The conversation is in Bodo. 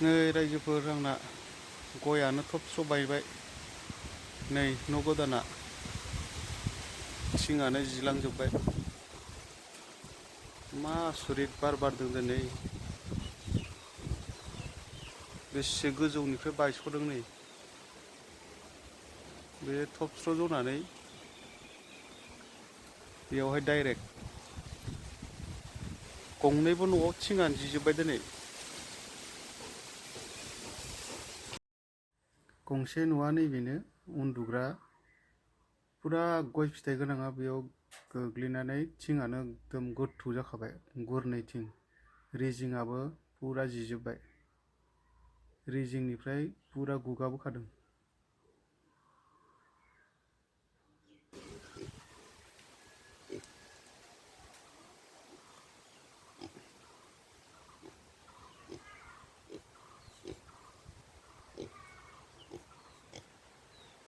नै रायजोफोर आंना गयानो थबस्र' बायबाय। नै न' गोदाना थिङानो जिलांजोब्बाय। मा आसरित बार बारदों दिनै। बेसे गोजौनिफ्राय बायस'दों नै। बे थबस्र' जनानै बेयावहाय डाइरेक्ट गंनैबो न'आव थिङानो जिजोब्बाय दिनै। गंसे न'आ नैबेनो उन्दुग्रा फुरा गय फिथाइ गोनाङा बेयाव गोग्लैनानै थिङानो एकदम गोथौ जाखाबाय। गुरनै थिं रेजिंआबो फुरा जिजोब्बाय। रेजिंनिफ्राय फुरा गुगाबोखादों।